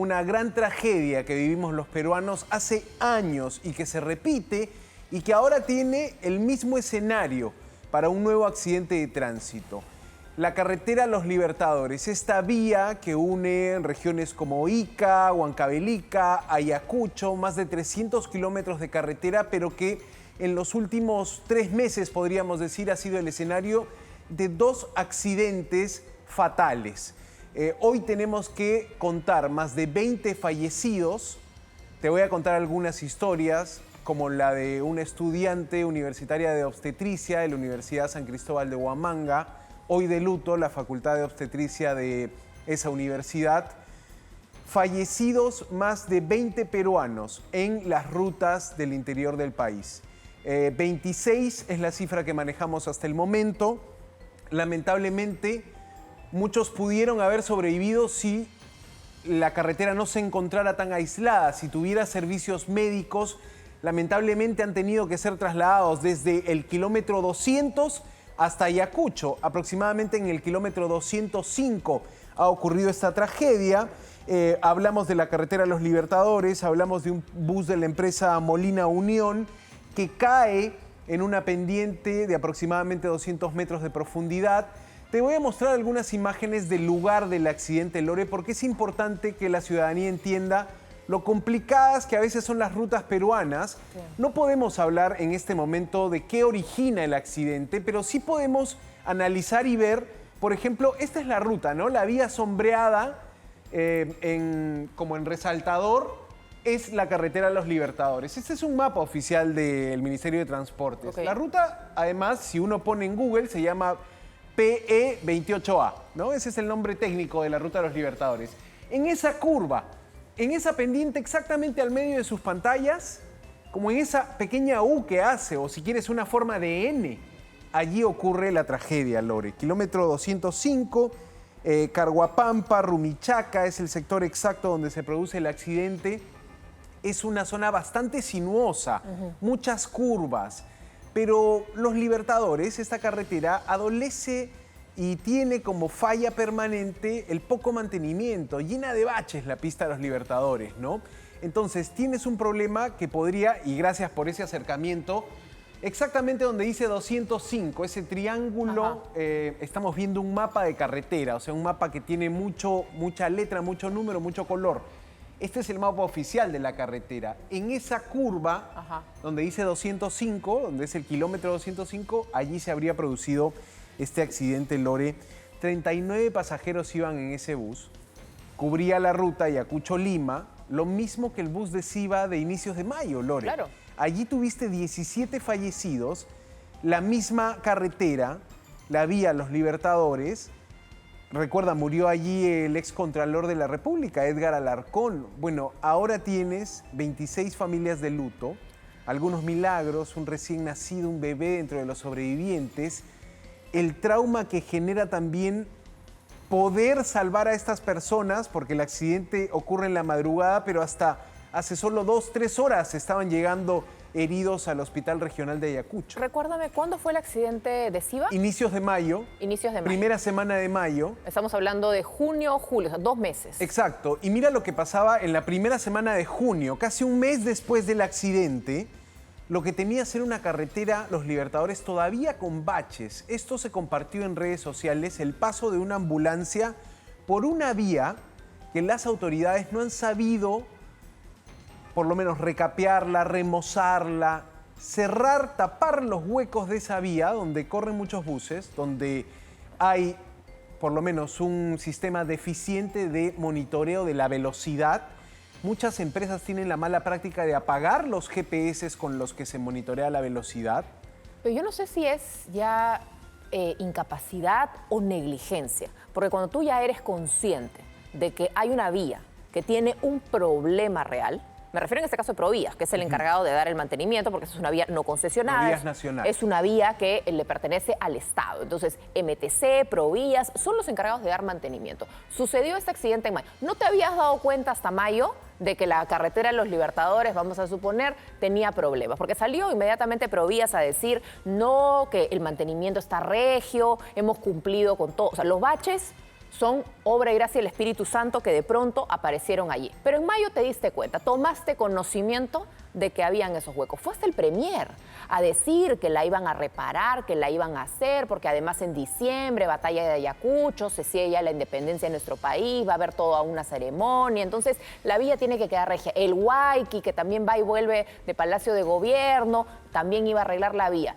una gran tragedia que vivimos los peruanos hace años y que se repite y que ahora tiene el mismo escenario para un nuevo accidente de tránsito. La carretera Los Libertadores, esta vía que une regiones como Ica, Huancavelica, Ayacucho, más de 300 kilómetros de carretera, pero que en los últimos 3 meses, podríamos decir, ha sido el escenario de 2 accidentes fatales. Hoy tenemos que contar más de 20 fallecidos. Te voy a contar algunas historias, como la de una estudiante universitaria de obstetricia de la Universidad San Cristóbal de Huamanga, hoy de luto la Facultad de Obstetricia de esa universidad. Fallecidos más de 20 peruanos en las rutas del interior del país. 26 es la cifra que manejamos hasta el momento. Lamentablemente, muchos pudieron haber sobrevivido si la carretera no se encontrara tan aislada, si tuviera servicios médicos. Lamentablemente han tenido que ser trasladados desde el kilómetro 200 hasta Ayacucho. Aproximadamente en el kilómetro 205 ha ocurrido esta tragedia. Hablamos de la carretera Los Libertadores, hablamos de un bus de la empresa Molina Unión que cae en una pendiente de aproximadamente 200 metros de profundidad. Te voy a mostrar algunas imágenes del lugar del accidente, Lore, porque es importante que la ciudadanía entienda lo complicadas que a veces son las rutas peruanas. Sí. No podemos hablar en este momento de qué origina el accidente, pero sí podemos analizar y ver, por ejemplo, esta es la ruta, ¿no? La vía sombreada como en resaltador es la carretera Los Libertadores. Este es un mapa oficial del Ministerio de Transportes. Okay. La ruta, además, si uno pone en Google, se llama PE28A, ¿no? Ese es el nombre técnico de la ruta de Los Libertadores. En esa curva, en esa pendiente exactamente al medio de sus pantallas, como en esa pequeña U que hace, o si quieres una forma de N, allí ocurre la tragedia, Lore. Kilómetro 205, Carhuapampa, Rumichaca, es el sector exacto donde se produce el accidente. Es una zona bastante sinuosa, muchas curvas, pero Los Libertadores, esta carretera, adolece y tiene como falla permanente el poco mantenimiento, llena de baches la pista de Los Libertadores, ¿no? Entonces tienes un problema que podría, y gracias por ese acercamiento, exactamente donde dice 205, ese triángulo, estamos viendo un mapa de carretera, o sea, un mapa que tiene mucha letra, mucho número, mucho color. Este es el mapa oficial de la carretera. En esa curva, donde dice 205, donde es el kilómetro 205, allí se habría producido este accidente, Lore. 39 pasajeros iban en ese bus. Cubría la ruta Ayacucho-Lima, lo mismo que el bus de Siva de inicios de mayo, Lore. Claro. Allí tuviste 17 fallecidos, la misma carretera, la vía Los Libertadores. Recuerda, murió allí el excontralor de la República, Edgar Alarcón. Bueno, ahora tienes 26 familias de luto, algunos milagros, un recién nacido, un bebé dentro de los sobrevivientes. El trauma que genera también poder salvar a estas personas, porque el accidente ocurre en la madrugada, pero hasta hace solo 2-3 horas estaban llegando heridos al Hospital Regional de Ayacucho. Recuérdame, ¿cuándo fue el accidente de Siva? Inicios de mayo. Inicios de mayo. Primera semana de mayo. Estamos hablando de junio, julio, o sea, 2 meses. Exacto. Y mira lo que pasaba en la primera semana de junio, casi un mes después del accidente, lo que tenía ser una carretera Los Libertadores todavía con baches. Esto se compartió en redes sociales, el paso de una ambulancia por una vía que las autoridades no han sabido por lo menos recapearla, remozarla, cerrar, tapar los huecos de esa vía donde corren muchos buses, donde hay por lo menos un sistema deficiente de monitoreo de la velocidad. Muchas empresas tienen la mala práctica de apagar los GPS con los que se monitorea la velocidad. Pero yo no sé si es ya incapacidad o negligencia, porque cuando tú ya eres consciente de que hay una vía que tiene un problema real, me refiero en este caso a Provías, que es el encargado de dar el mantenimiento, porque es una vía no concesionada. Provías Nacional. Es una vía que le pertenece al Estado. Entonces, MTC, Provías, son los encargados de dar mantenimiento. Sucedió este accidente en mayo. ¿No te habías dado cuenta hasta mayo de que la carretera de Los Libertadores, vamos a suponer, tenía problemas? Porque salió inmediatamente Provías a decir, no, que el mantenimiento está regio, hemos cumplido con todo. O sea, los baches son obra y gracia del Espíritu Santo que de pronto aparecieron allí. Pero en mayo te diste cuenta, tomaste conocimiento de que habían esos huecos. Fue hasta el Premier a decir que la iban a reparar, que la iban a hacer, porque además en diciembre, batalla de Ayacucho, se sella la independencia de nuestro país, va a haber toda una ceremonia, entonces la vía tiene que quedar regia. El Huayqui, que también va y vuelve de Palacio de Gobierno, también iba a arreglar la vía.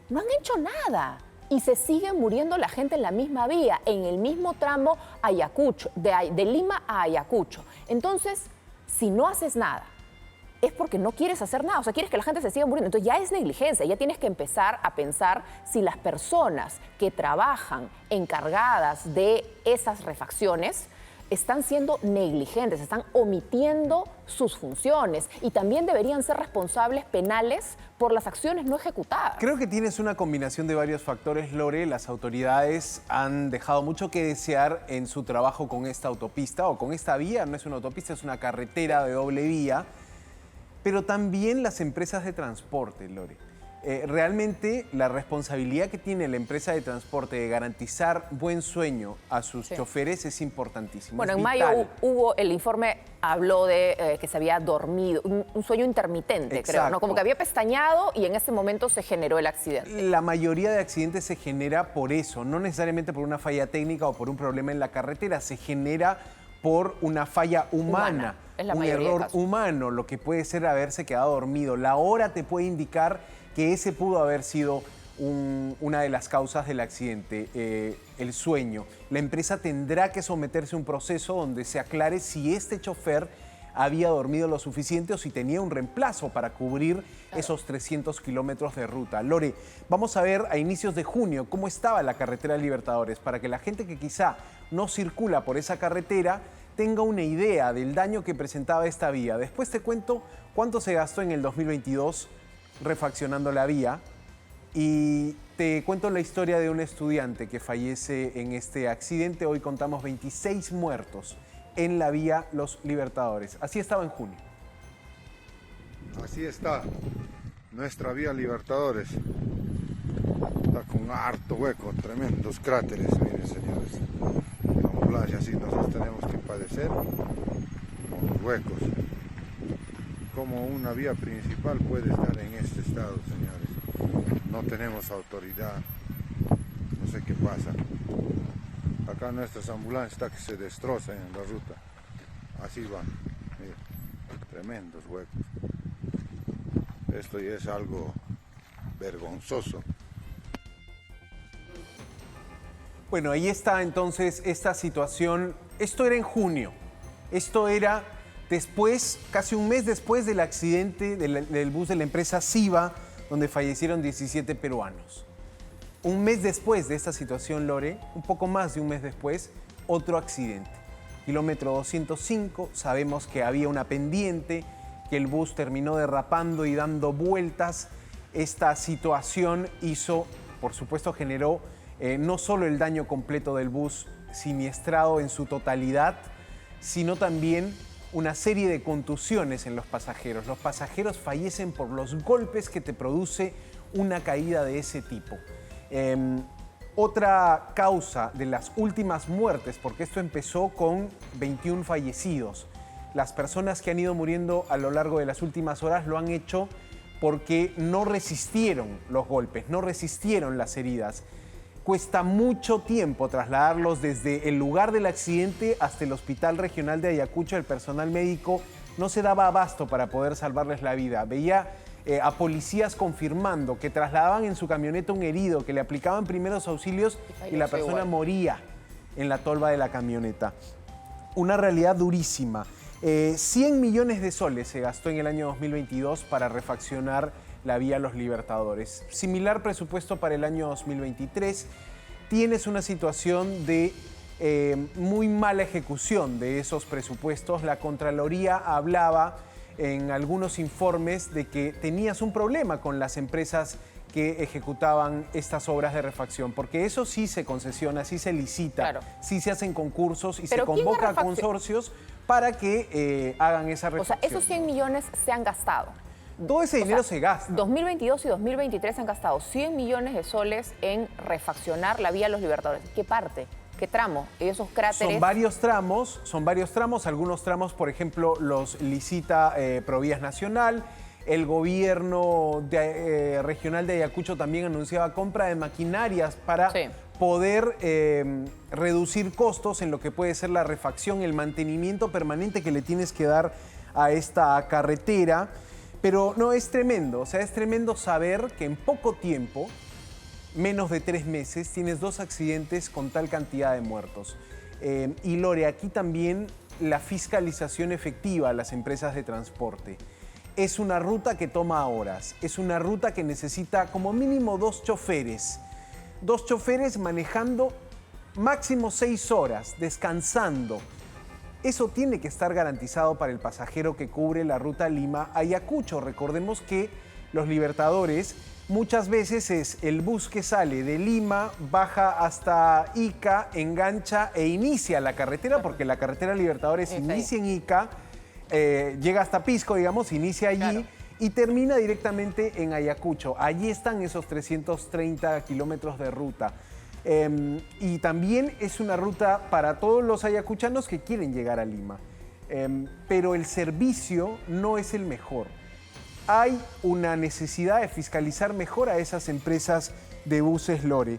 No han hecho nada. Y se sigue muriendo la gente en la misma vía, en el mismo tramo Ayacucho, de Lima a Ayacucho. Entonces, si no haces nada, es porque no quieres hacer nada, o sea, quieres que la gente se siga muriendo. Entonces ya es negligencia, ya tienes que empezar a pensar si las personas que trabajan encargadas de esas refacciones están siendo negligentes, están omitiendo sus funciones y también deberían ser responsables penales por las acciones no ejecutadas. Creo que tienes una combinación de varios factores, Lore. Las autoridades han dejado mucho que desear en su trabajo con esta autopista o con esta vía. No es una autopista, es una carretera de doble vía. Pero también las empresas de transporte, Lore. Realmente la responsabilidad que tiene la empresa de transporte de garantizar buen sueño a sus choferes es importantísimo. Bueno, es en vital. mayo hubo, el informe habló de que se había dormido, un sueño intermitente, Exacto. creo, ¿no? Como que había pestañeado y en ese momento se generó el accidente. La mayoría de accidentes se genera por eso, no necesariamente por una falla técnica o por un problema en la carretera, se genera por una falla humana. Es la un mayoría de error casos. humano, lo que puede ser haberse quedado dormido. La hora te puede indicar que ese pudo haber sido una de las causas del accidente, el sueño. La empresa tendrá que someterse a un proceso donde se aclare si este chofer había dormido lo suficiente o si tenía un reemplazo para cubrir esos 300 kilómetros de ruta. Lore, vamos a ver a inicios de junio cómo estaba la carretera Libertadores para que la gente que quizá no circula por esa carretera tenga una idea del daño que presentaba esta vía. Después te cuento cuánto se gastó en el 2022 refaccionando la vía y te cuento la historia de un estudiante que fallece en este accidente. Hoy contamos 26 muertos en la vía Los Libertadores. Así estaba en junio. Así está nuestra vía Libertadores. Está con harto hueco, tremendos cráteres, miren señores. La ambulancia así nosotros tenemos que padecer con los huecos. Como una vía principal puede estar en este estado, señores. No tenemos autoridad, no sé qué pasa. Acá nuestras ambulancias está que se destrozan en la ruta. Así van, miren, tremendos huecos. Esto ya es algo vergonzoso. Bueno, ahí está entonces esta situación. Esto era en junio. Esto era después, casi un mes después del accidente del bus de la empresa Siva, donde fallecieron 17 peruanos. Un mes después de esta situación, Lore, un poco más de un mes después, otro accidente. Kilómetro 205, sabemos que había una pendiente, que el bus terminó derrapando y dando vueltas. Esta situación hizo, por supuesto, generó no solo el daño completo del bus siniestrado en su totalidad, sino también una serie de contusiones en los pasajeros. Los pasajeros fallecen por los golpes que te produce una caída de ese tipo. Otra causa de las últimas muertes, porque esto empezó con 21 fallecidos. Las personas que han ido muriendo a lo largo de las últimas horas lo han hecho porque no resistieron los golpes, no resistieron las heridas. Cuesta mucho tiempo trasladarlos desde el lugar del accidente hasta el Hospital Regional de Ayacucho. El personal médico no se daba abasto para poder salvarles la vida. Veía a policías confirmando que trasladaban en su camioneta un herido, que le aplicaban primeros auxilios y la persona moría en la tolva de la camioneta. Una realidad durísima. 100 millones de soles se gastó en el año 2022 para refaccionar la vía Los Libertadores. Similar presupuesto para el año 2023. Tienes una situación de muy mala ejecución de esos presupuestos. La Contraloría hablaba en algunos informes de que tenías un problema con las empresas que ejecutaban estas obras de refacción, porque eso sí se concesiona, sí se licita, Claro. sí se hacen concursos y se Pero ¿quién convoca a refacciona? consorcios para que hagan esa O sea, refacción. esos 100 millones se han gastado. Todo ese dinero O sea, se gasta. 2022 y 2023 han gastado 100 millones de soles en refaccionar la vía Los Libertadores. ¿Qué parte? ¿Qué tramo? ¿Y esos cráteres? Son varios tramos. Algunos tramos, por ejemplo, los licita Provías Nacional. El gobierno regional de Ayacucho también anunciaba compra de maquinarias para poder reducir costos en lo que puede ser la refacción, el mantenimiento permanente que le tienes que dar a esta carretera. Pero no, es tremendo. O sea, es tremendo saber que en poco tiempo, menos de 3 meses, tienes 2 accidentes con tal cantidad de muertos. Y Lore, aquí también la fiscalización efectiva a las empresas de transporte. Es una ruta que toma horas, es una ruta que necesita como mínimo 2 choferes. 2 choferes manejando máximo 6 horas, descansando. Eso tiene que estar garantizado para el pasajero que cubre la ruta Lima-Ayacucho. Recordemos que los Libertadores muchas veces es el bus que sale de Lima, baja hasta Ica, engancha e inicia la carretera, porque la carretera Libertadores inicia en Ica, llega hasta Pisco, digamos, inicia allí y termina directamente en Ayacucho. Allí están esos 330 kilómetros de ruta. Y también es una ruta para todos los ayacuchanos que quieren llegar a Lima. Pero el servicio no es el mejor. Hay una necesidad de fiscalizar mejor a esas empresas de buses, Lore.